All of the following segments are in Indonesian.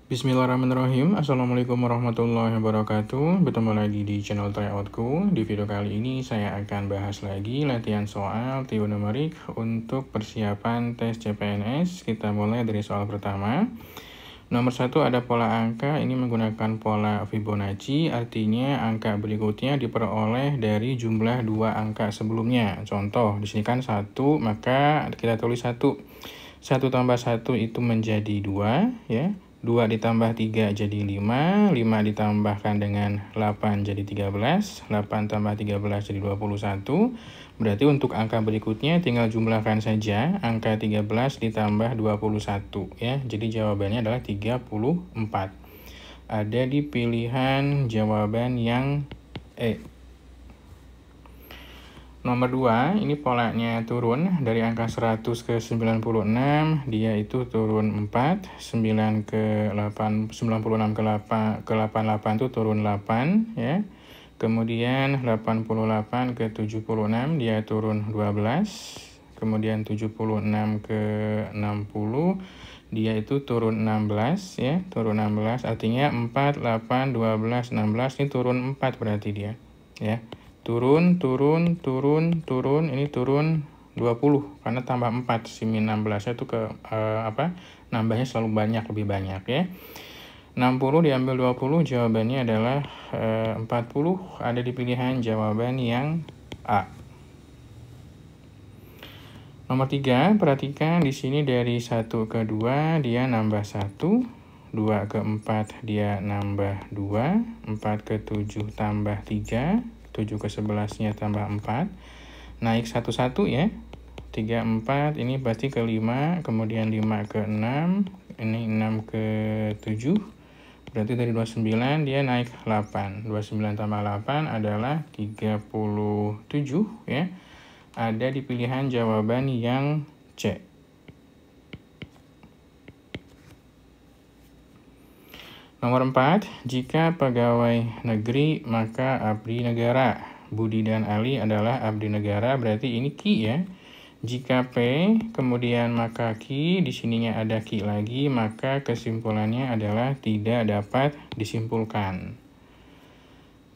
Bismillahirrahmanirrahim. Assalamualaikum warahmatullahi wabarakatuh. Bertemu lagi di channel tryoutku. Di video kali ini saya akan bahas lagi latihan soal trigonometrik untuk persiapan tes CPNS. Kita mulai dari soal pertama. Nomor 1 ada pola angka. Ini menggunakan pola Fibonacci. Artinya angka berikutnya diperoleh dari jumlah dua angka sebelumnya. Contoh, di sini kan 1, maka kita tulis 1. 1 tambah 1 itu menjadi 2, ya. 2 ditambah 3 jadi 5, 5 ditambahkan dengan 8 jadi 13, 8 tambah 13 jadi 21. Berarti untuk angka berikutnya tinggal jumlahkan saja angka 13 ditambah 21, ya. Jadi jawabannya adalah 34. Ada di pilihan jawaban yang E. Nomor 2, ini polanya turun dari angka 100 ke 96, dia itu turun 4, 9 ke 8, 96 ke 88 itu turun 8, ya. Kemudian 88 ke 76, dia turun 12, kemudian 76 ke 60, dia itu turun 16, ya, turun 16, artinya 4, 8, 12, 16, ini turun 4 berarti dia, ya. Turun, ini turun 20, karena tambah 4, si min 16 itu nambahnya selalu banyak, lebih banyak, ya. 60 diambil 20, jawabannya adalah 40, ada di pilihan jawaban yang A. Nomor 3, perhatikan di sini dari 1 ke 2, dia nambah 1, 2 ke 4, dia nambah 2, 4 ke 7 tambah 3, 7 ke 11-nya tambah 4, naik 1, ya, 3, 4, ini pasti ke 5, kemudian 5 ke 6, ini 6 ke 7, berarti dari 29 dia naik 8, 29 tambah 8 adalah 37, ya, ada di pilihan jawaban yang C. Nomor 4, jika pegawai negeri maka abdi negara. Budi dan Ali adalah abdi negara, berarti ini Ki, ya. Jika P, kemudian maka Ki, di sininya ada Ki lagi, maka kesimpulannya adalah tidak dapat disimpulkan.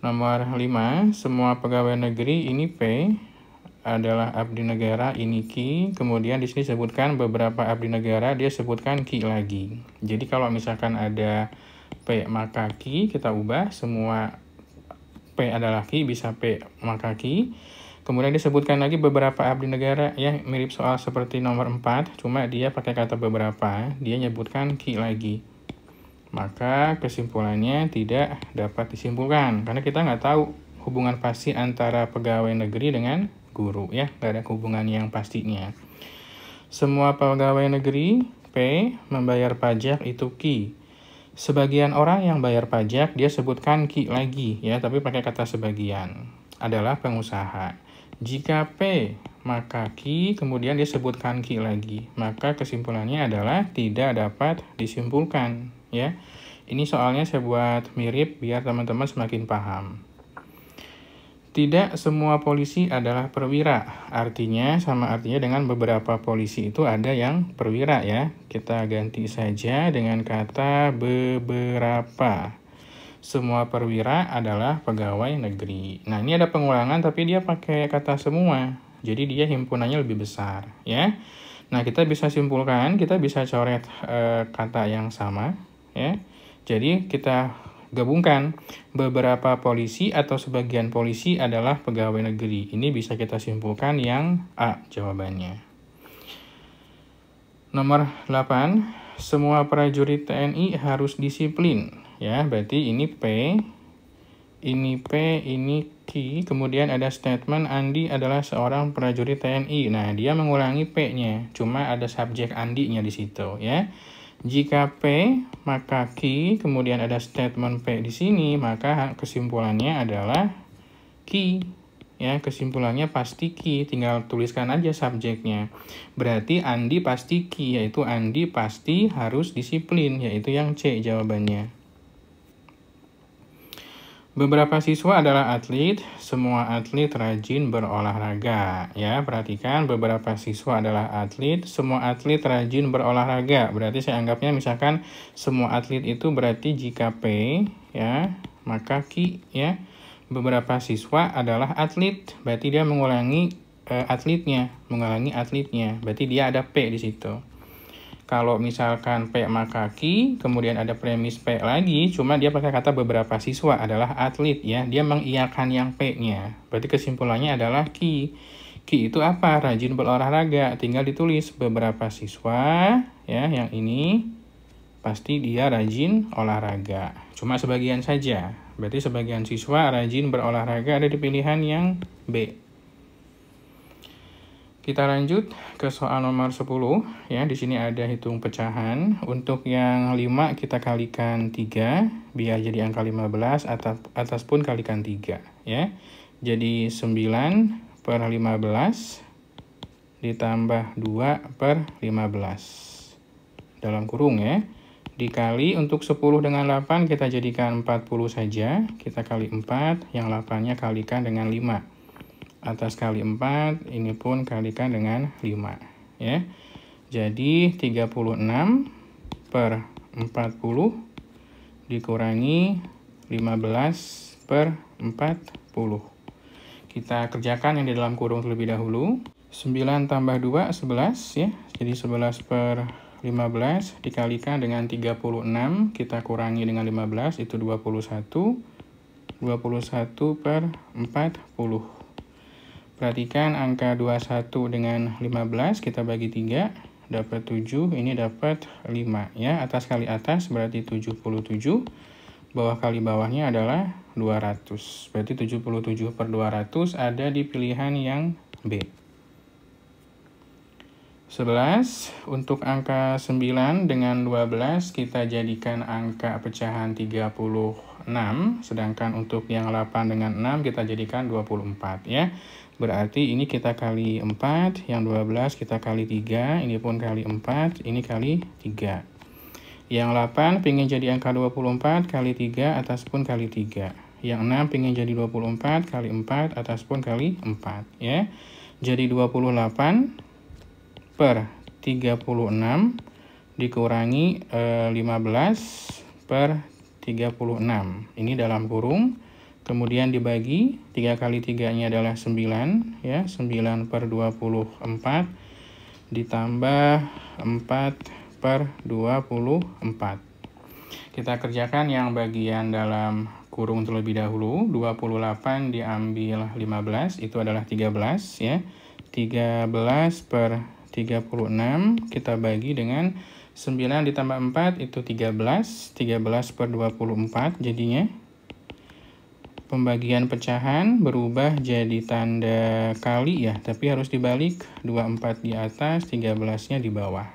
Nomor 5, semua pegawai negeri ini P adalah abdi negara, ini Ki, kemudian di sini sebutkan beberapa abdi negara, dia sebutkan Ki lagi. Jadi kalau misalkan ada P maka Ki, kita ubah semua P adalah Ki, bisa P maka Ki. Kemudian disebutkan lagi beberapa abdi negara, ya, mirip soal seperti nomor 4, cuma dia pakai kata beberapa, dia nyebutkan Ki lagi. Maka kesimpulannya tidak dapat disimpulkan, karena kita nggak tahu hubungan pasti antara pegawai negeri dengan guru, ya, nggak ada hubungan yang pastinya. Semua pegawai negeri P membayar pajak itu Ki. Sebagian orang yang bayar pajak dia sebutkan Ki lagi, ya, tapi pakai kata sebagian, adalah pengusaha. Jika P maka Ki, kemudian dia sebutkan Ki lagi, maka kesimpulannya adalah tidak dapat disimpulkan, ya. Ini soalnya saya buat mirip biar teman-teman semakin paham. Tidak semua polisi adalah perwira, artinya sama artinya dengan beberapa polisi itu ada yang perwira, ya. Kita ganti saja dengan kata beberapa. Semua perwira adalah pegawai negeri. Nah, ini ada pengulangan tapi dia pakai kata semua, jadi dia himpunannya lebih besar, ya. Nah, kita bisa simpulkan, kita bisa coret kata yang sama, ya. Jadi kita gabungkan beberapa polisi atau sebagian polisi adalah pegawai negeri. Ini bisa kita simpulkan yang A jawabannya. Nomor 8, semua prajurit TNI harus disiplin, ya. Berarti ini P, ini Ki, kemudian ada statement Andi adalah seorang prajurit TNI. Nah, dia mengulangi P-nya, cuma ada subjek Andi-nya di situ, ya. Jika P maka Ki, kemudian ada statement P di sini, maka kesimpulannya adalah Ki, ya. Kesimpulannya pasti Ki, tinggal tuliskan aja subjeknya. Berarti Andi pasti Ki, yaitu Andi pasti harus disiplin, yaitu yang C jawabannya. Beberapa siswa adalah atlet, semua atlet rajin berolahraga. Ya, perhatikan beberapa siswa adalah atlet, semua atlet rajin berolahraga. Berarti saya anggapnya misalkan semua atlet itu berarti jika P, ya, maka Q, ya. Beberapa siswa adalah atlet, berarti dia mengulangi atletnya. Berarti dia ada P di situ. Kalau misalkan P maka Q, kemudian ada premis P lagi, cuma dia pakai kata beberapa siswa adalah atlet, ya. Dia mengiyakan yang P-nya. Berarti kesimpulannya adalah Q. Q itu apa? Rajin berolahraga. Tinggal ditulis beberapa siswa, ya, yang ini pasti dia rajin olahraga. Cuma sebagian saja. Berarti sebagian siswa rajin berolahraga ada di pilihan yang B. Kita lanjut ke soal nomor 10, ya. Di sini ada hitung pecahan. Untuk yang 5 kita kalikan 3 biar jadi angka 15, atas pun kalikan 3, ya. Jadi 9 per 15 ditambah 2 per 15 dalam kurung, ya. Dikali untuk 10 dengan 8 kita jadikan 40 saja. Kita kali 4, yang 8-nya kalikan dengan 5. Atas kali 4, ini pun kalikan dengan 5, ya. Jadi 36 per 40 dikurangi 15 per 40. Kita kerjakan yang di dalam kurung terlebih dahulu. 9 tambah 2, 11, ya. Jadi 11 per 15 dikalikan dengan 36, kita kurangi dengan 15, itu 21. 21 per 40. Perhatikan angka 21 dengan 15 kita bagi 3 dapat 7, ini dapat 5, ya. Atas kali atas berarti 77, bawah kali bawahnya adalah 200. Berarti 77 per 200 ada di pilihan yang B. 11, untuk angka 9 dengan 12 kita jadikan angka pecahan 36, sedangkan untuk yang 8 dengan 6 kita jadikan 24, ya. Berarti ini kita kali 4, yang 12 kita kali 3, ini pun kali 4, ini kali 3. Yang 8 pengen jadi angka 24 kali 3, atas pun kali 3. Yang 6 pengen jadi 24 kali 4, atas pun kali 4, ya. Jadi 28 per 36 dikurangi 15 per 36. Ini dalam kurung. Kemudian dibagi, 3 kali 3-nya adalah 9, ya. 9 per 24 ditambah 4 per 24. Kita kerjakan yang bagian dalam kurung terlebih dahulu. 28 diambil 15, itu adalah 13, ya. 13 per 36 kita bagi dengan 9 ditambah 4 itu 13. 13 per 24 jadinya. Pembagian pecahan berubah jadi tanda kali, ya, tapi harus dibalik. 24 di atas, 13-nya di bawah.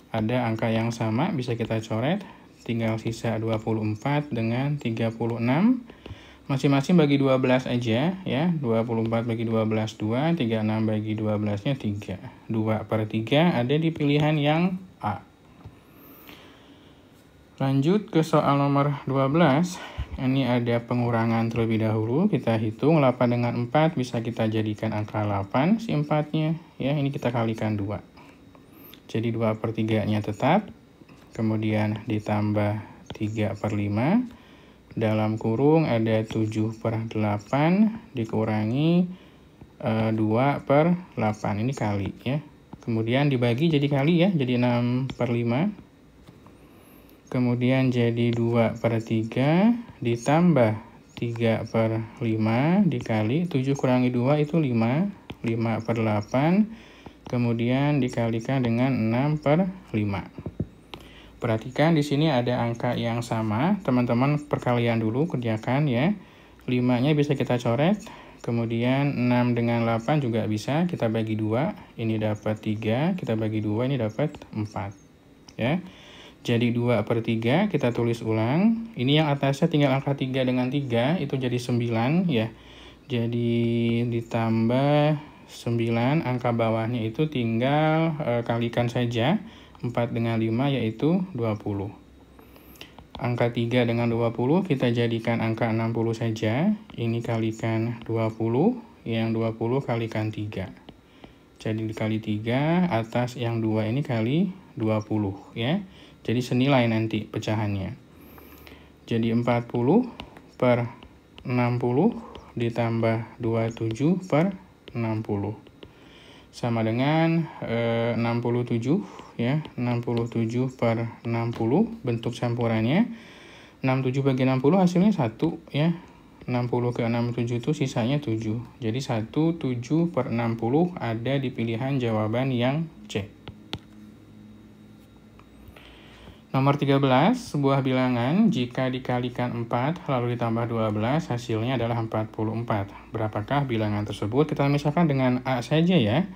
Ada angka yang sama, bisa kita coret. Tinggal sisa 24 dengan 36. Masing-masing bagi 12 aja, ya. 24 bagi 12, 2. 36 bagi 12-nya 3. 2 per 3 ada di pilihan yang A. Lanjut ke soal nomor 12. Ini ada pengurangan terlebih dahulu. Kita hitung 8 dengan 4 bisa kita jadikan angka 8 si 4-nya. Ya, ini kita kalikan 2. Jadi 2 per 3-nya tetap. Kemudian ditambah 3 per 5. Dalam kurung ada 7 per 8 dikurangi 2 per 8. Ini kali, ya. Kemudian dibagi jadi kali, ya. Jadi 6 per 5. Kemudian jadi 2 per 3 ditambah 3 per 5 dikali 7 kurangi 2 itu 5. 5 per 8. Kemudian dikalikan dengan 6 per 5. Perhatikan di sini ada angka yang sama. Teman-teman perkalian dulu, kerjakan, ya. 5-nya bisa kita coret. Kemudian 6 dengan 8 juga bisa. Kita bagi 2. Ini dapat 3. Kita bagi 2. Ini dapat 4. Ya. Jadi 2 per 3 kita tulis ulang. Ini yang atasnya tinggal angka 3 dengan 3. Itu jadi 9, ya. Jadi ditambah 9. Angka bawahnya itu tinggal kalikan saja. 4 dengan 5 yaitu 20. Angka 3 dengan 20 kita jadikan angka 60 saja. Ini kalikan 20, yang 20 kalikan 3. Jadi dikali 3, atas yang 2 ini kali 20 ya. Jadi senilai nanti pecahannya. Jadi 40 per 60 ditambah 27 per 60. Sama dengan 67 ya, 67 per 60 bentuk campurannya. 67 bagi 60 hasilnya 1 ya. 60 ke 67 itu sisanya 7. Jadi 7 per 60 ada di pilihan jawaban yang C. Nomor 13, sebuah bilangan jika dikalikan 4 lalu ditambah 12 hasilnya adalah 44. Berapakah bilangan tersebut? Kita misalkan dengan A saja ya.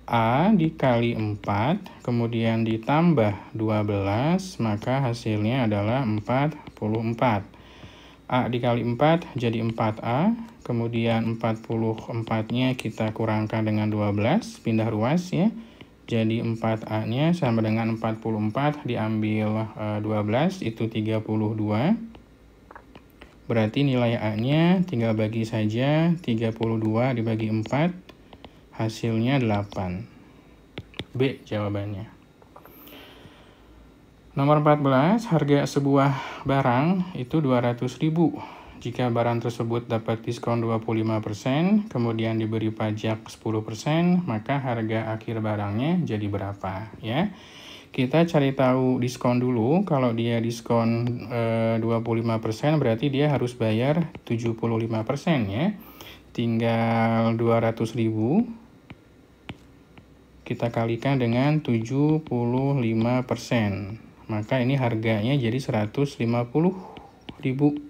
A dikali 4, kemudian ditambah 12, maka hasilnya adalah 44. A dikali 4 jadi 4A, kemudian 44-nya kita kurangkan dengan 12, pindah ruas ya. Jadi 4A-nya sama dengan 44 diambil 12, itu 32. Berarti nilai A-nya tinggal bagi saja, 32 dibagi 4, hasilnya 8. B jawabannya. Nomor 14, harga sebuah barang itu 200.000. Jika barang tersebut dapat diskon 25%, kemudian diberi pajak 10%, maka harga akhir barangnya jadi berapa ya. Kita cari tahu diskon dulu. Kalau dia diskon 25%, berarti dia harus bayar 75% ya. Tinggal 200.000 kita kalikan dengan 75%. Maka ini harganya jadi 150.000.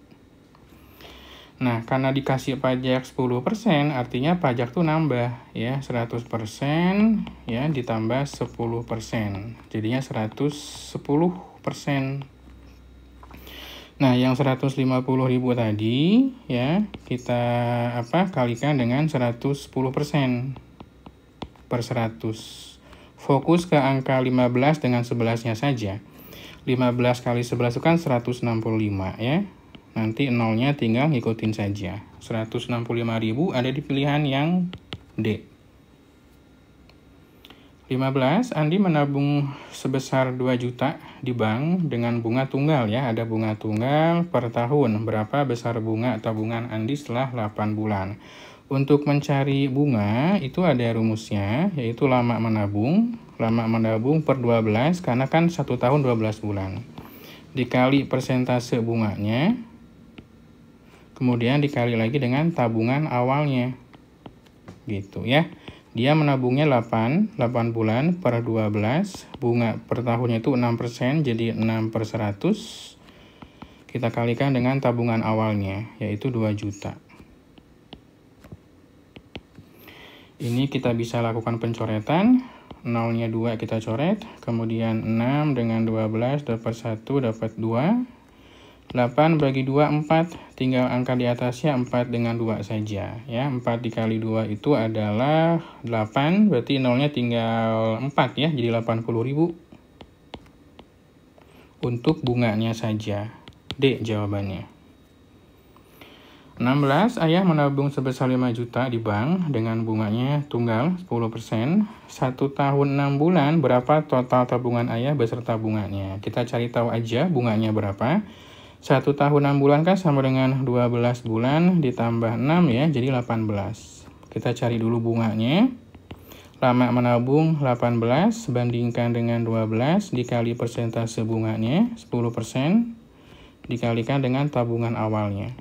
Nah, karena dikasih pajak 10%, artinya pajak tuh nambah ya, 100% ya ditambah 10%. Jadinya 110%. Nah, yang 150.000 tadi ya, kita kalikan dengan 110% per 100. Fokus ke angka 15 dengan 11-nya saja. 15 kali 11 itu kan 165 ya. Nanti nolnya tinggal ngikutin saja. 165.000 ada di pilihan yang D. 15. Andi menabung sebesar 2 juta di bank dengan bunga tunggal ya. Ada bunga tunggal per tahun. Berapa besar bunga tabungan Andi setelah 8 bulan? Untuk mencari bunga itu ada rumusnya, yaitu lama menabung. Lama menabung per 12 karena kan 1 tahun 12 bulan. Dikali persentase bunganya. Kemudian dikali lagi dengan tabungan awalnya. Gitu ya. Dia menabungnya 8 bulan per 12. Bunga per tahunnya itu 6%, jadi 6 per 100. Kita kalikan dengan tabungan awalnya, yaitu 2 juta. Ini kita bisa lakukan pencoretan. Nolnya 2 kita coret. Kemudian 6 dengan 12 dapat 1, dapat 2. 8 bagi 2, 4. Tinggal angka di atasnya 4 dengan 2 saja. Ya, 4 dikali 2 itu adalah 8. Berarti nolnya tinggal 4 ya. Jadi 80.000. Untuk bunganya saja. D jawabannya. 16. Ayah menabung sebesar 5 juta di bank dengan bunganya tunggal 10%. 1 tahun 6 bulan berapa total tabungan ayah beserta bunganya? Kita cari tahu aja bunganya berapa. 1 tahun 6 bulan kan sama dengan 12 bulan ditambah 6 ya, jadi 18. Kita cari dulu bunganya. Lama menabung 18 bandingkan dengan 12 dikali persentase bunganya 10% dikalikan dengan tabungan awalnya.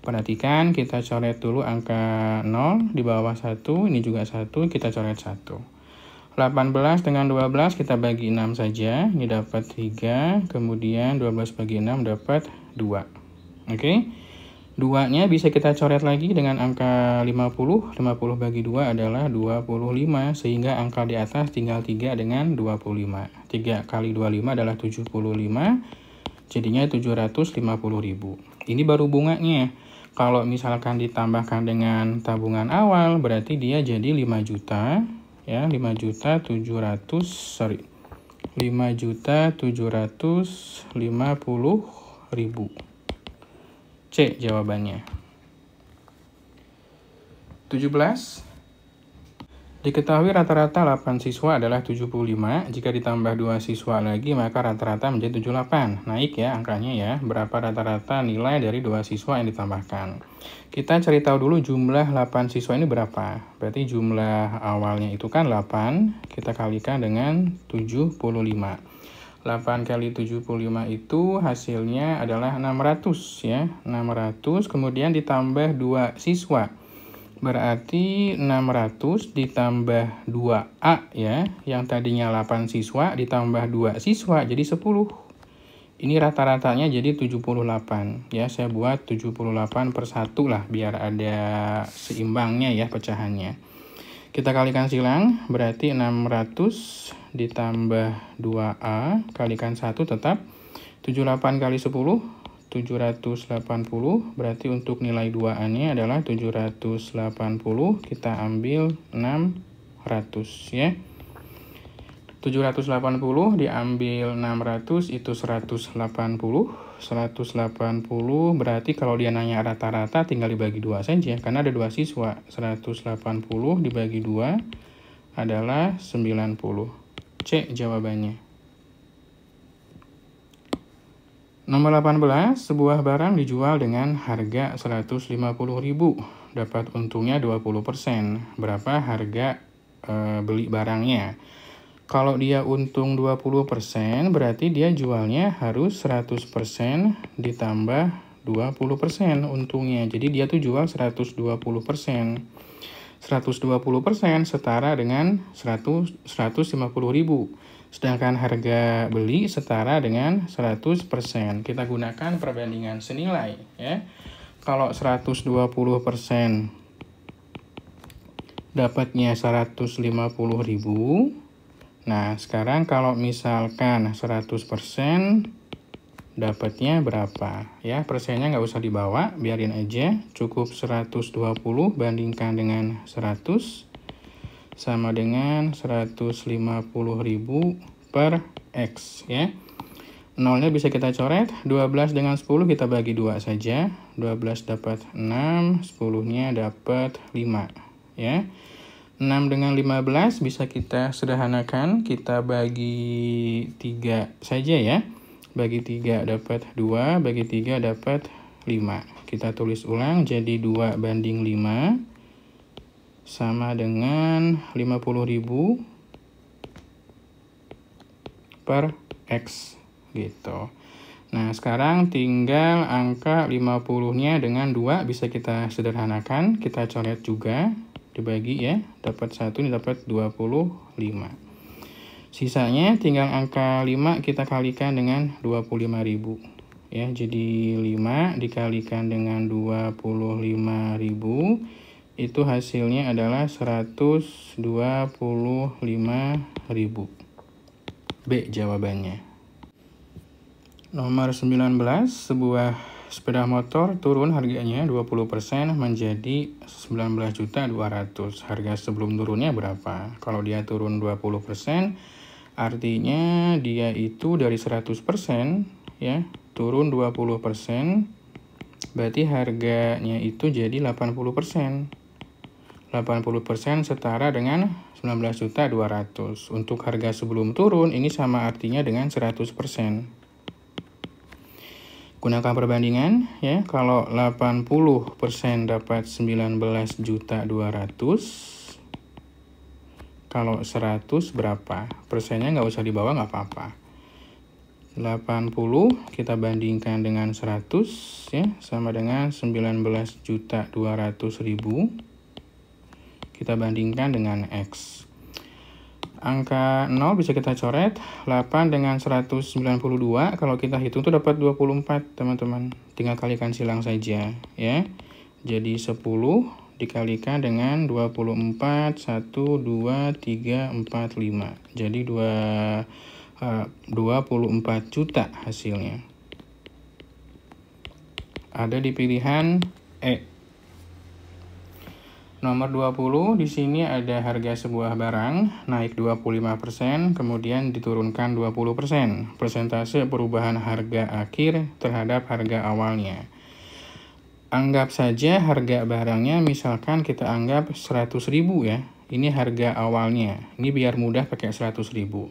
Perhatikan kita coret dulu angka 0 di bawah 1, ini juga 1, kita coret 1. 18 dengan 12 kita bagi 6 saja, ini dapat 3, kemudian 12 bagi 6 dapat 2. Oke, 2-nya bisa kita coret lagi dengan angka 50, 50 bagi 2 adalah 25, sehingga angka di atas tinggal 3 dengan 25. 3 kali 25 adalah 75, jadinya 750.000. Ini baru bunganya. Kalau misalkan ditambahkan dengan tabungan awal, berarti dia jadi 5 juta. Ya, 5.700.000 5.750.000. C jawabannya. 17. Diketahui rata-rata 8 siswa adalah 75, jika ditambah 2 siswa lagi maka rata-rata menjadi 78. Naik ya angkanya ya, berapa rata-rata nilai dari 2 siswa yang ditambahkan. Kita cari tahu dulu jumlah 8 siswa ini berapa. Berarti jumlah awalnya itu kan 8, kita kalikan dengan 75. 8 kali 75 itu hasilnya adalah 600 ya. 600 kemudian ditambah 2 siswa. Berarti 600 ditambah 2A ya, yang tadinya 8 siswa ditambah 2 siswa jadi 10. Ini rata-ratanya jadi 78 ya, saya buat 78 per 1 lah biar ada seimbangnya ya pecahannya. Kita kalikan silang, berarti 600 ditambah 2A kalikan 1 tetap 78 kali 10 780, berarti untuk nilai 2A-nya adalah 780, kita ambil 600 ya. 780 diambil 600 itu 180. 180 berarti kalau dia nanya rata-rata tinggal dibagi 2 saja karena ada 2 siswa. 180 dibagi 2 adalah 90. C jawabannya. Nomor 18, sebuah barang dijual dengan harga 150.000, dapat untungnya 20%. Berapa harga beli barangnya? Kalau dia untung 20%, berarti dia jualnya harus 100% ditambah 20% untungnya. Jadi dia tuh jual 120%. 120% setara dengan 150.000. Sedangkan harga beli setara dengan 100%. Kita gunakan perbandingan senilai ya. Kalau 120% dapatnya 150.000. Nah, sekarang kalau misalkan 100% dapatnya berapa? Ya, persennya nggak usah dibawa, biarin aja. Cukup 120 bandingkan dengan 100 sama dengan 150.000 per X ya. Nolnya bisa kita coret, 12 dengan 10 kita bagi 2 saja. 12 dapat 6, 10-nya dapat 5 ya. 6 dengan 15 bisa kita sederhanakan, kita bagi 3 saja ya. Bagi 3 dapat 2, bagi 3 dapat 5. Kita tulis ulang jadi 2 banding 5 sama dengan 50.000 per X gitu. Nah, sekarang tinggal angka 50-nya dengan 2 bisa kita sederhanakan, kita coret juga, dibagi ya, dapat 1 ini dapat 25. Sisanya tinggal angka 5 kita kalikan dengan 25.000 ya. Jadi 5 dikalikan dengan 25.000 itu hasilnya adalah 125.000. B jawabannya. Nomor 19, sebuah sepeda motor turun harganya 20% menjadi 19.200.000. Harga sebelum turunnya berapa? Kalau dia turun 20%, artinya dia itu dari 100% ya, turun 20%, berarti harganya itu jadi 80%. 80% setara dengan 19.200.000. Untuk harga sebelum turun ini sama artinya dengan 100%. Gunakan perbandingan ya. Kalau 80% dapat 19.200.000. Kalau 100 berapa? Persennya nggak usah dibawa nggak apa-apa. 80 kita bandingkan dengan 100 ya, sama dengan 19.200.000. Kita bandingkan dengan X. Angka 0 bisa kita coret. 8 dengan 192, kalau kita hitung itu dapat 24, teman-teman. Tinggal kalikan silang saja ya. Jadi 10 dikalikan dengan 24, 1, 2, 3, 4, 5. Jadi 24 juta hasilnya. Ada di pilihan E. Nomor 20, di sini ada harga sebuah barang naik 25%, kemudian diturunkan 20%. Persentase perubahan harga akhir terhadap harga awalnya. Anggap saja harga barangnya misalkan kita anggap 100.000 ya. Ini harga awalnya. Ini biar mudah pakai 100.000.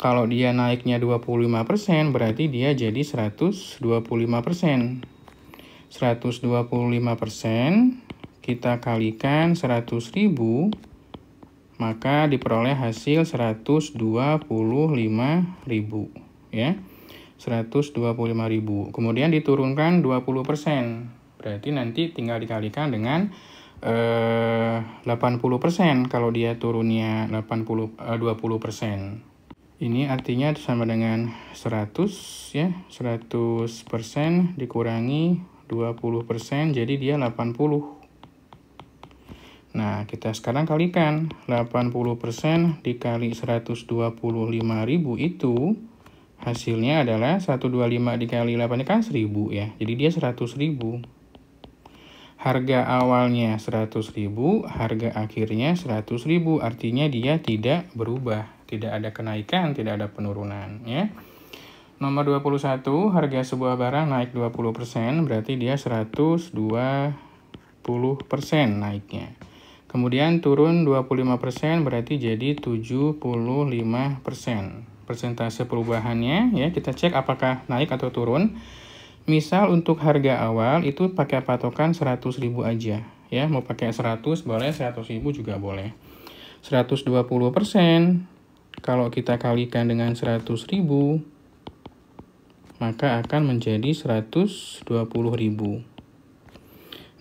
Kalau dia naiknya 25%, berarti dia jadi 125%. 125% kita kalikan 100.000, maka diperoleh hasil 125.000 ya. 125.000. Kemudian diturunkan 20%. Berarti nanti tinggal dikalikan dengan 80% kalau dia turunnya 20%. Ini artinya sama dengan 100 ya. 100% dikurangi 20%, jadi dia 80. Nah, kita sekarang kalikan 80% dikali 125.000 itu hasilnya adalah 125 dikali 8 kan 1000 ya. Jadi dia 100.000. Harga awalnya 100.000, harga akhirnya 100.000. Artinya dia tidak berubah, tidak ada kenaikan, tidak ada penurunan ya. Nomor 21, harga sebuah barang naik 20%, berarti dia 120% naiknya. Kemudian turun 25%, berarti jadi 75%. Persentase perubahannya ya, kita cek apakah naik atau turun. Misal untuk harga awal itu pakai patokan 100.000 aja ya. Mau pakai 100 boleh, 100.000 juga boleh. 120% kalau kita kalikan dengan 100.000, maka akan menjadi 120.000.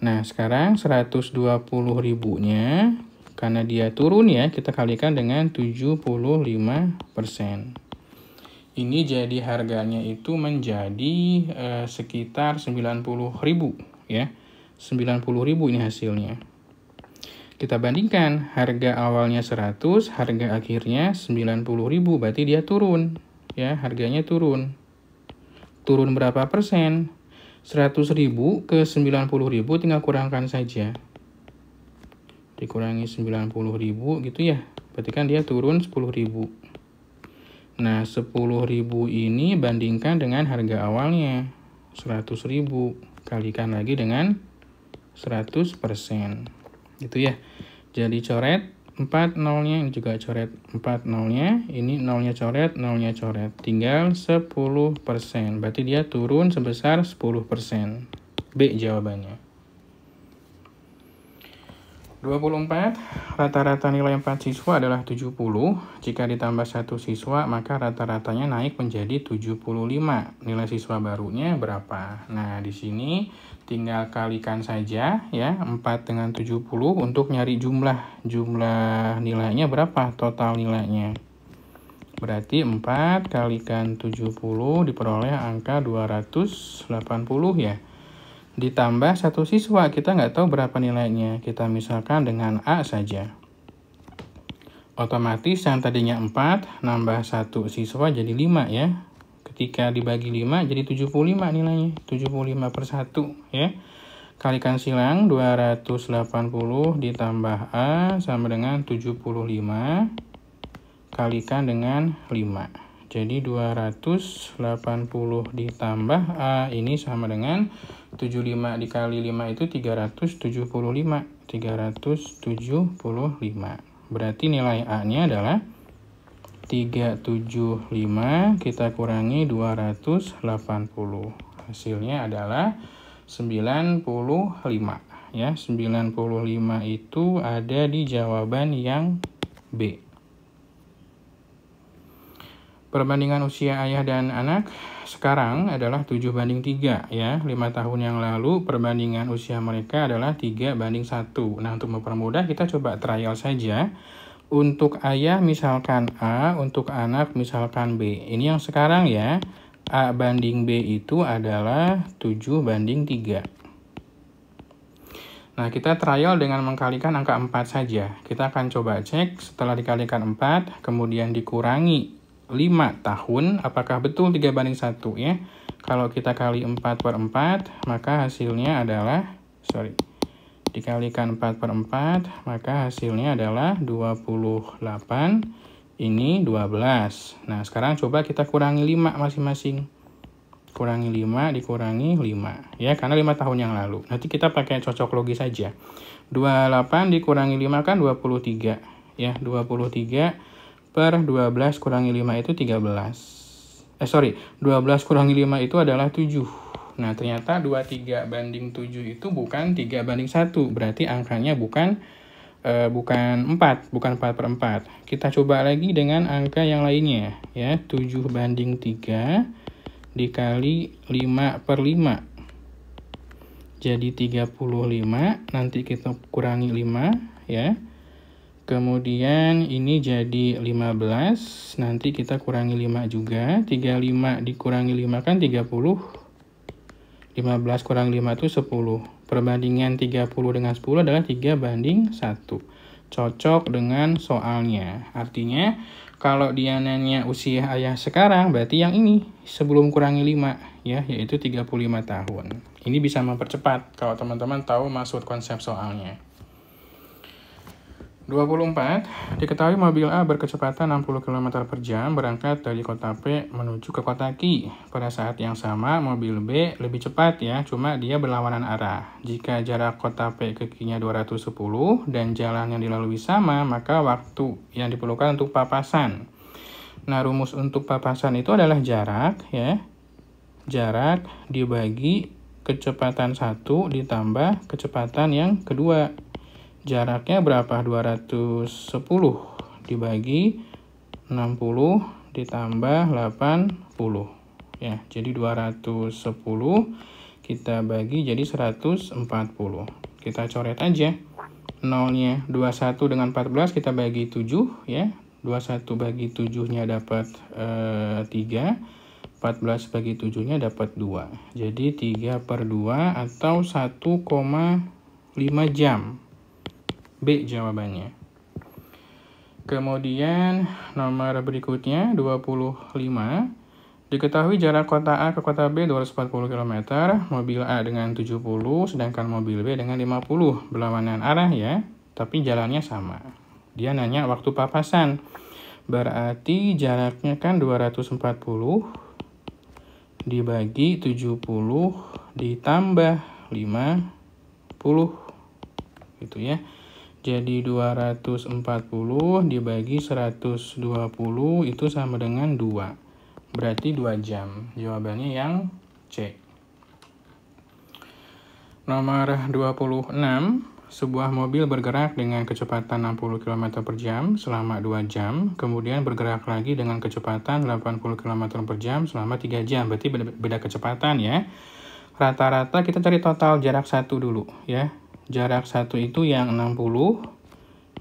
Nah, sekarang 120.000-nya, karena dia turun ya, kita kalikan dengan 75%. Ini jadi harganya itu menjadi sekitar 90.000 ya. 90.000 ini hasilnya. Kita bandingkan, harga awalnya 100, harga akhirnya 90.000, berarti dia turun ya, harganya turun. Turun berapa persen? 100.000 ke 90.000 tinggal kurangkan saja. Dikurangi 90.000 gitu ya. Berarti kan dia turun 10.000. Nah, 10.000 ini bandingkan dengan harga awalnya 100.000. Kalikan lagi dengan 100%. Gitu ya. Jadi coret 4 nolnya, ini juga coret 4 nolnya, ini nolnya coret, nolnya coret, tinggal 10%, berarti dia turun sebesar 10%. B jawabannya. 24, rata-rata nilai 4 siswa adalah 70, jika ditambah 1 siswa maka rata-ratanya naik menjadi 75, nilai siswa barunya berapa? Nah, di sini tinggal kalikan saja ya, 4 dengan 70 untuk nyari jumlah nilainya berapa, total nilainya. Berarti 4 kalikan 70 diperoleh angka 280 ya. Ditambah 1 siswa, kita nggak tahu berapa nilainya. Kita misalkan dengan A saja. Otomatis yang tadinya 4, nambah 1 siswa jadi 5 ya. Ketika dibagi 5 jadi 75 nilainya. 75 per 1 ya. Kalikan silang, 280 ditambah A sama dengan 75. Kalikan dengan 5. Jadi 280 ditambah A ini sama dengan 75 dikali 5 itu 375. 375. Berarti nilai A-nya adalah 375, kita kurangi 280. Hasilnya adalah 95 ya. 95 itu ada di jawaban yang B. Perbandingan usia ayah dan anak sekarang adalah 7:3 ya. 5 tahun yang lalu perbandingan usia mereka adalah 3:1. Nah, untuk mempermudah kita coba trial saja. Untuk ayah misalkan A, untuk anak misalkan B. Ini yang sekarang ya. A banding B itu adalah 7:3. Nah, kita trial dengan mengkalikan angka 4 saja. Kita akan coba cek setelah dikalikan 4, kemudian dikurangi 5 tahun, apakah betul 3:1 ya. Kalau kita kali 4/4, maka hasilnya adalah, dikalikan 4/4, maka hasilnya adalah 28, ini 12. Nah, sekarang coba kita kurangi 5 masing-masing. Kurangi 5 dikurangi 5, ya, karena 5 tahun yang lalu. Nanti kita pakai cocok logis saja. 28 dikurangi 5 kan 23, ya, 23 per 12 kurangi 5 itu 13. 12 kurangi 5 itu adalah 7. Nah, ternyata 23/7 itu bukan 3/1, berarti angkanya bukan 4, bukan 4/4. Kita coba lagi dengan angka yang lainnya, ya, 7/3 dikali 5/5. Jadi 35, nanti kita kurangi 5, ya. Kemudian ini jadi 15, nanti kita kurangi 5 juga. 35 dikurangi 5 kan 30. 15 kurang 5 itu 10. Perbandingan 30 dengan 10 adalah 3/1. Cocok dengan soalnya. Artinya, kalau dia nanya usia ayah sekarang, berarti yang ini sebelum kurangi 5, ya, yaitu 35 tahun. Ini bisa mempercepat kalau teman-teman tahu maksud konsep soalnya. 24. Diketahui mobil A berkecepatan 60 km per jam berangkat dari kota P menuju ke kota Q. Pada saat yang sama, mobil B lebih cepat, ya, cuma dia berlawanan arah. Jika jarak kota P ke Q-nya 210 dan jalan yang dilalui sama, maka waktu yang diperlukan untuk papasan. Nah, rumus untuk papasan itu adalah jarak, ya. Jarak dibagi kecepatan 1 ditambah kecepatan yang kedua. Jaraknya berapa? 210 dibagi 60 ditambah 80. Ya, jadi 210 kita bagi jadi 140. Kita coret aja. Nolnya 21 dengan 14 kita bagi 7, ya. 21 bagi 7-nya dapat 3. 14 bagi 7-nya dapat 2. Jadi 3/2 atau 1,5 jam. B jawabannya. Kemudian nomor berikutnya 25. Diketahui jarak kota A ke kota B 240 km, mobil A dengan 70, sedangkan mobil B dengan 50. Berlawanan arah, ya, tapi jalannya sama. Dia nanya waktu papasan. Berarti jaraknya kan 240 dibagi 70 ditambah 50. Gitu, ya. Jadi 240 dibagi 120 itu sama dengan 2. Berarti 2 jam. Jawabannya yang C. Nomor 26. Sebuah mobil bergerak dengan kecepatan 60 km per jam selama 2 jam, kemudian bergerak lagi dengan kecepatan 80 km per jam selama 3 jam. Berarti beda kecepatan, ya. Rata-rata kita cari total jarak 1 dulu, ya. Jarak 1 itu yang 60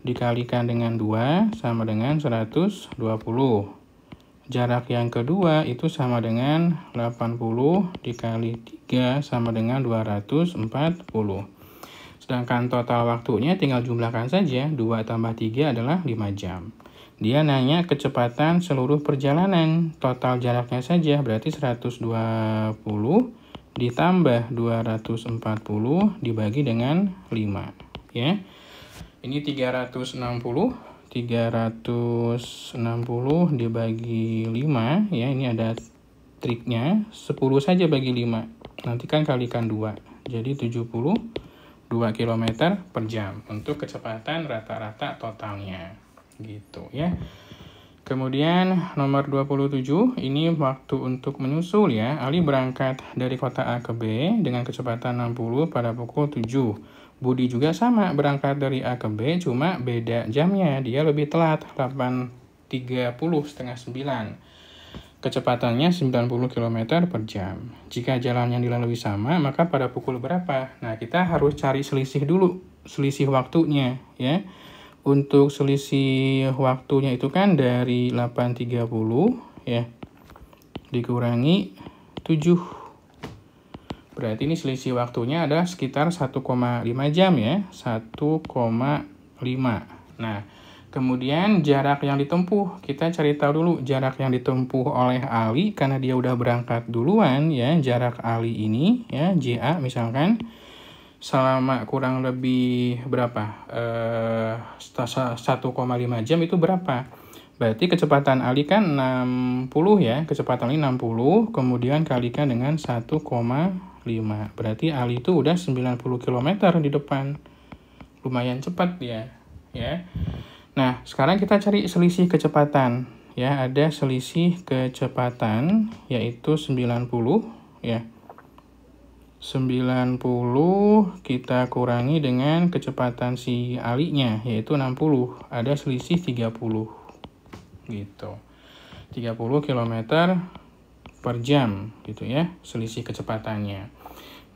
dikalikan dengan 2 sama dengan 120. Jarak yang kedua itu sama dengan 80 dikali 3 sama dengan 240. Sedangkan total waktunya tinggal jumlahkan saja. 2 tambah 3 adalah 5 jam. Dia nanya kecepatan seluruh perjalanan. Total jaraknya saja berarti 120 ditambah 240 dibagi dengan 5, ya. Ini 360 dibagi 5, ya. Ini ada triknya. 10 saja bagi 5. Nanti kan kalikan 2. Jadi 72 km per jam untuk kecepatan rata-rata totalnya. Gitu, ya. Kemudian nomor 27, ini waktu untuk menyusul, ya. Ali berangkat dari kota A ke B dengan kecepatan 60 pada pukul 7. Budi juga sama, berangkat dari A ke B, cuma beda jamnya. Dia lebih telat, 8.30, setengah 9. Kecepatannya 90 km per jam. Jika jalan yang dilalui sama, maka pada pukul berapa? Nah, kita harus cari selisih dulu, selisih waktunya, ya. Untuk selisih waktunya itu kan dari 8.30, ya, dikurangi 7. Berarti ini selisih waktunya ada sekitar 1,5 jam, ya. 1,5. Nah, kemudian jarak yang ditempuh. Kita cari tahu dulu jarak yang ditempuh oleh Ali karena dia udah berangkat duluan, ya. Jarak Ali ini, ya, JA misalkan. selama kurang lebih berapa? 1,5 jam itu berapa? Berarti kecepatan Ali kan 60 ya, kecepatan Ali 60, kemudian kalikan dengan 1,5. Berarti Ali itu udah 90 km di depan. Lumayan cepat ya. Nah, sekarang kita cari selisih kecepatan. Ya, ada selisih kecepatan yaitu 90 ya. 90 kita kurangi dengan kecepatan si Ali-nya yaitu 60, ada selisih 30 gitu. 30 km per jam gitu ya, selisih kecepatannya.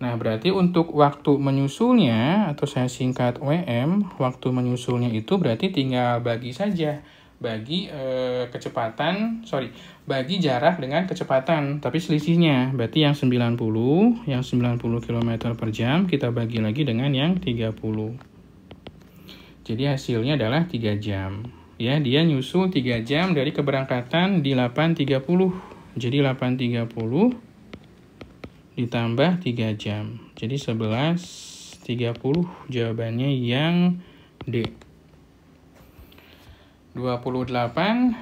Nah, berarti untuk waktu menyusulnya atau saya singkat WM, waktu menyusulnya itu berarti tinggal bagi saja. Bagi bagi jarak dengan kecepatan, tapi selisihnya berarti yang 90 km per jam kita bagi lagi dengan yang 30. Jadi hasilnya adalah 3 jam. Ya, dia nyusul 3 jam dari keberangkatan di 8.30. Jadi 8.30 ditambah 3 jam. Jadi 11.30 jawabannya yang D. 28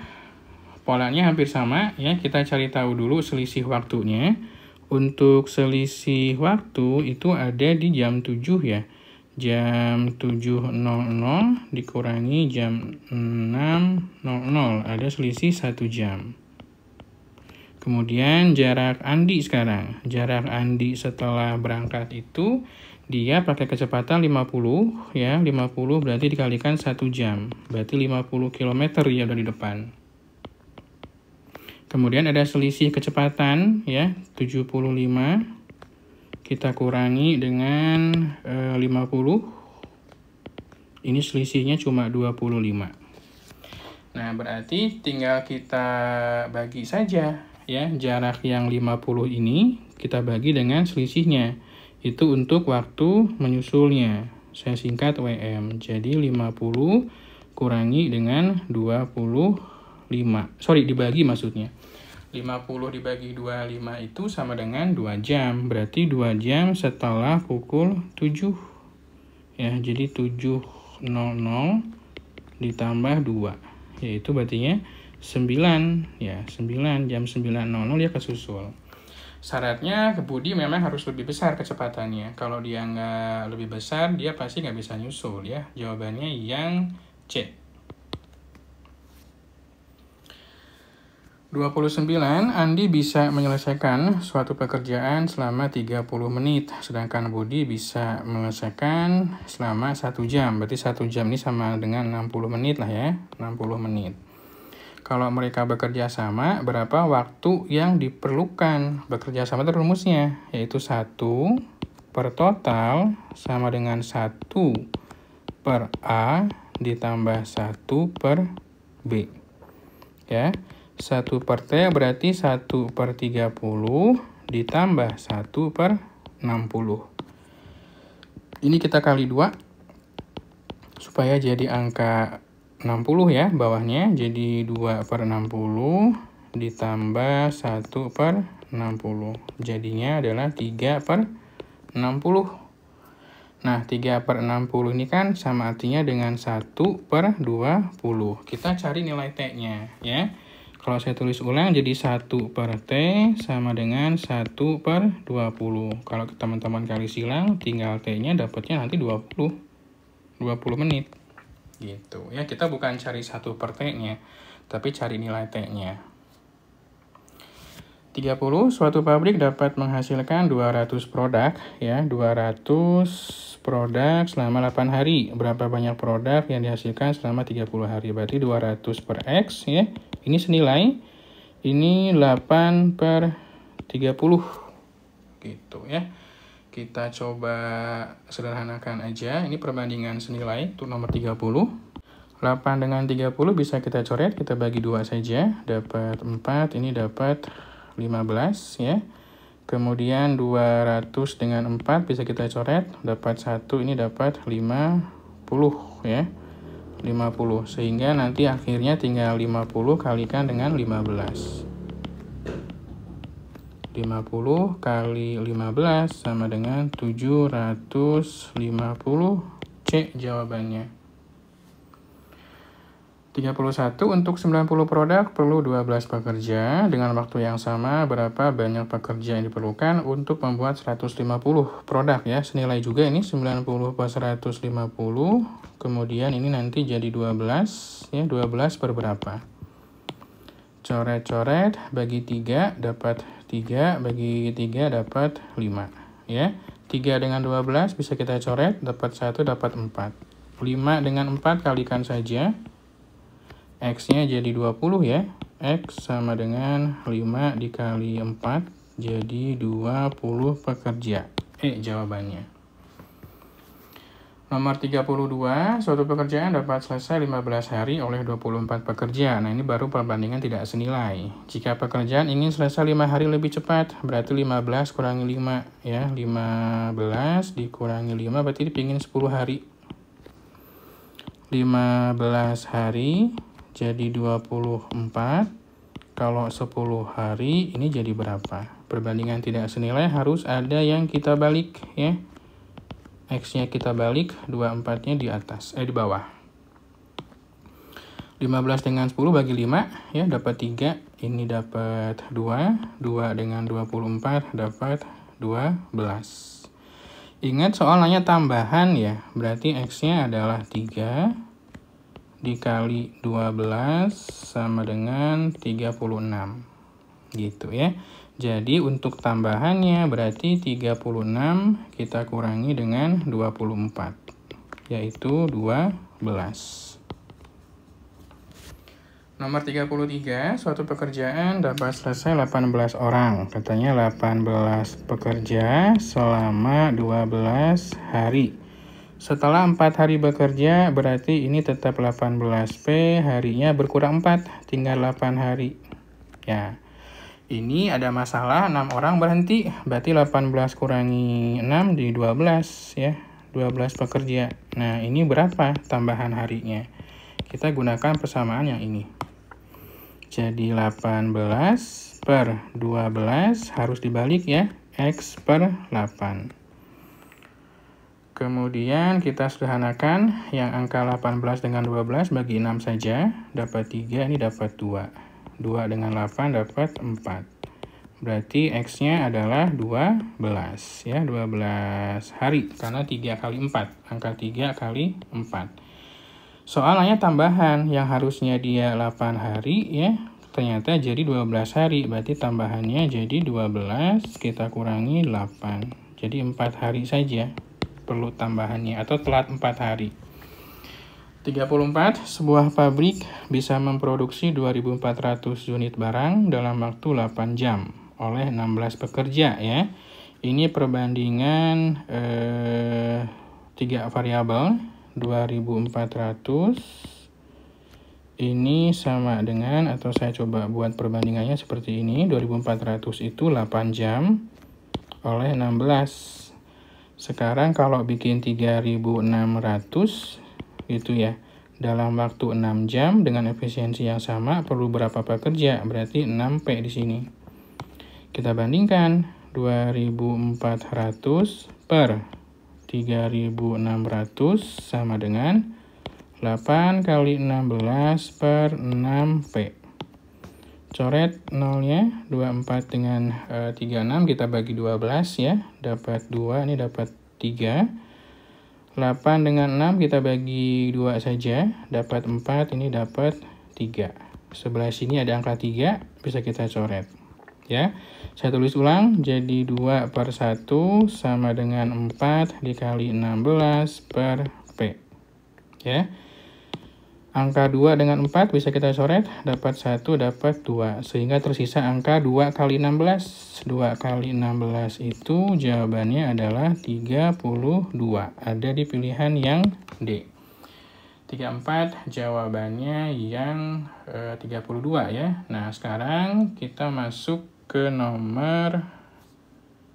polanya hampir sama ya, kita cari tahu dulu selisih waktunya. Untuk selisih waktu itu ada di jam 7 ya. Jam 7.00 dikurangi jam 6.00, ada selisih 1 jam. Kemudian jarak Andi sekarang. Jarak Andi setelah berangkat itu dia pakai kecepatan 50 ya, 50 berarti dikalikan 1 jam. Berarti 50 km ya udah di depan. Kemudian ada selisih kecepatan ya, 75. Kita kurangi dengan 50. Ini selisihnya cuma 25. Nah, berarti tinggal kita bagi saja ya, jarak yang 50 ini kita bagi dengan selisihnya. Itu untuk waktu menyusulnya. Saya singkat WM. Jadi 50 kurangi dengan 25. Dibagi maksudnya. 50 dibagi 25 itu sama dengan 2 jam. Berarti 2 jam setelah pukul 7. Ya, jadi 7.00 ditambah 2. Yaitu berarti 9. Ya, 9 jam 9.00 dia kesusul. Syaratnya kebudi memang harus lebih besar kecepatannya. Kalau dia nggak lebih besar, dia pasti nggak bisa nyusul ya. Jawabannya yang C. 29, Andi bisa menyelesaikan suatu pekerjaan selama 30 menit. Sedangkan Budi bisa menyelesaikan selama 1 jam. Berarti 1 jam ini sama dengan 60 menit lah ya. 60 menit. Kalau mereka bekerja sama, berapa waktu yang diperlukan? Bekerja sama itu rumusnya, yaitu 1 per total sama dengan 1 per A ditambah 1 per B. Ya, 1 per T berarti 1 per 30 ditambah 1 per 60. Ini kita kali 2 supaya jadi angka 60 ya bawahnya, jadi 2 per 60 ditambah 1 per 60. Jadinya adalah 3 per 60. Nah, 3 per 60 ini kan sama artinya dengan 1 per 20. Kita cari nilai T-nya ya. Kalau saya tulis ulang jadi 1 per T sama dengan 1 per 20. Kalau teman-teman kali silang, tinggal T-nya dapatnya nanti 20 menit. Gitu ya, kita bukan cari 1 per T-nya, tapi cari nilai T-nya. 30, suatu pabrik dapat menghasilkan 200 produk ya, 200 produk selama 8 hari. Berapa banyak produk yang dihasilkan selama 30 hari? Berarti 200 per X ya. Ini senilai, ini 8 per 30 gitu ya. Kita coba sederhanakan aja. Ini perbandingan senilai untuk nomor 30. 8 dengan 30 bisa kita coret, kita bagi 2 saja. Dapat 4, ini dapat 15 ya. Kemudian 200 dengan 4 bisa kita coret. Dapat 1, ini dapat 50 ya. 50. Sehingga nanti akhirnya tinggal 50 kalikan dengan 15. 50 kali 15 sama dengan 750. C jawabannya. 31 untuk 90 produk perlu 12 pekerja. Dengan waktu yang sama, berapa banyak pekerja yang diperlukan untuk membuat 150 produk ya. Senilai juga ini 90 per 150. Kemudian ini nanti jadi 12 ya. 12 per berapa? Coret-coret, bagi 3 dapat 3, bagi 3 dapat 5 ya. 3 dengan 12 bisa kita coret, dapat 1, dapat 4. 5 dengan 4 kalikan saja. X-nya jadi 20 ya. X sama dengan 5 dikali 4 jadi 20 pekerja. Jawabannya. Nomor 32, suatu pekerjaan dapat selesai 15 hari oleh 24 pekerja. Nah, ini baru perbandingan tidak senilai. Jika pekerjaan ingin selesai 5 hari lebih cepat, berarti 15 kurangi 5 ya. 15 dikurangi 5 berarti dipingin 10 hari. 15 hari jadi 24, kalau 10 hari ini jadi berapa? Perbandingan tidak senilai, harus ada yang kita balik ya. X-nya kita balik, 24-nya di atas, di bawah. 15 dengan 10 bagi 5 ya, dapat 3, ini dapat 2, 2 dengan 24 dapat 12. Ingat soalnya tambahan ya, berarti X-nya adalah 3 dikali 12 sama dengan 36 gitu ya. Jadi untuk tambahannya berarti 36 kita kurangi dengan 24 yaitu 12. Nomor 33, suatu pekerjaan dapat selesai 18 orang. Katanya 18 pekerja selama 12 hari. Setelah 4 hari bekerja, berarti ini tetap 18P, harinya berkurang 4, tinggal 8 hari. Ya, ini ada masalah, 6 orang berhenti, berarti 18 kurangi 6 di 12 ya, 12 pekerja. Nah, ini berapa tambahan harinya? Kita gunakan persamaan yang ini. Jadi 18 per 12 harus dibalik ya, X per 8. Kemudian kita sederhanakan yang angka 18 dengan 12 bagi 6 saja, dapat 3, ini dapat 2. 2 dengan 8 dapat 4. Berarti X-nya adalah 12 ya, 12 hari karena 3 kali 4, angka 3 kali 4. Soalnya tambahan yang harusnya dia 8 hari ya, ternyata jadi 12 hari, berarti tambahannya jadi 12 kita kurangi 8. Jadi 4 hari saja perlu tambahannya atau telat 4 hari. 34, sebuah pabrik bisa memproduksi 2.400 unit barang dalam waktu 8 jam oleh 16 pekerja ya. Ini perbandingan 3 variabel, 2.400 ini sama dengan, atau saya coba buat perbandingannya seperti ini, 2.400 itu 8 jam oleh 16. Sekarang kalau bikin 3.600 gitu ya, dalam waktu 6 jam dengan efisiensi yang sama perlu berapa pekerja? Berarti 6P di sini. Kita bandingkan 2.400 per 3.600 sama dengan 8 kali 16 per 6P. Coret nolnya, 24 dengan 36 kita bagi 12 ya, dapat 2, ini dapat 3. 8 dengan 6 kita bagi 2 saja, dapat 4, ini dapat 3. Sebelah sini ada angka 3, bisa kita coret. Ya, saya tulis ulang, jadi 2 per 1 sama dengan 4 dikali 16 per P. Ya. Angka 2 dengan 4 bisa kita coret, dapat 1, dapat 2. Sehingga tersisa angka 2 kali 16. 2 kali 16 itu jawabannya adalah 32. Ada di pilihan yang D. 34 jawabannya yang 32 ya. Nah, sekarang kita masuk ke nomor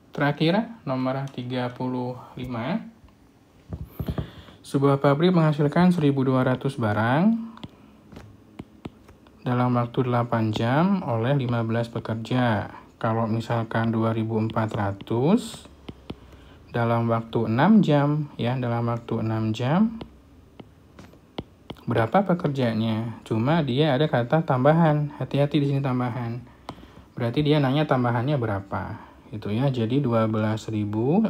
terakhir, nomor 35. Sebuah pabrik menghasilkan 1.200 barang dalam waktu 8 jam oleh 15 pekerja. Kalau misalkan 2400 dalam waktu 6 jam, ya, dalam waktu 6 jam, berapa pekerjanya? Cuma dia ada kata tambahan, hati-hati di sini tambahan. Berarti dia nanya tambahannya berapa. Itu ya, jadi 1200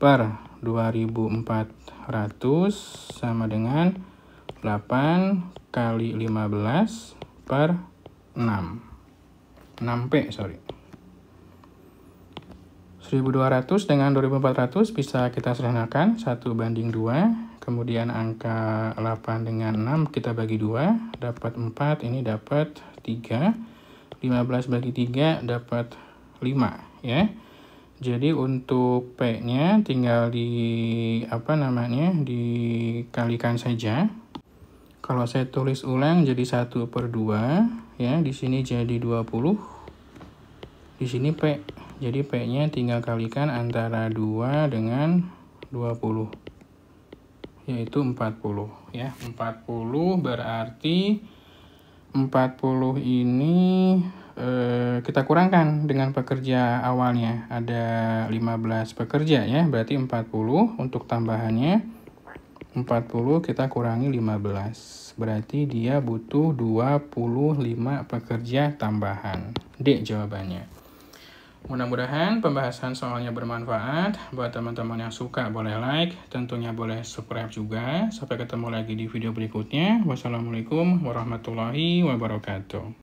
per 2400 sama dengan 8 kali 15 per 6. 6P, sorry. 1200 dengan 2400 bisa kita sederhanakan 1:2. Kemudian angka 8 dengan 6 kita bagi 2, dapat 4, ini dapat 3. 15 bagi 3 dapat 5, ya. Jadi untuk P-nya tinggal dikalikan saja. Kalau saya tulis ulang jadi 1/2, ya. Di sini jadi 20. Di sini P. Jadi P-nya tinggal kalikan antara 2 dengan 20. Yaitu 40, ya. 40 berarti 40 ini kita kurangkan dengan pekerja awalnya. Ada 15 pekerja, ya. Berarti 40 untuk tambahannya. 40 kita kurangi 15. Berarti dia butuh 25 pekerja tambahan. D jawabannya. Mudah-mudahan pembahasan soalnya bermanfaat. Buat teman-teman yang suka boleh like, tentunya boleh subscribe juga. Sampai ketemu lagi di video berikutnya. Wassalamualaikum warahmatullahi wabarakatuh.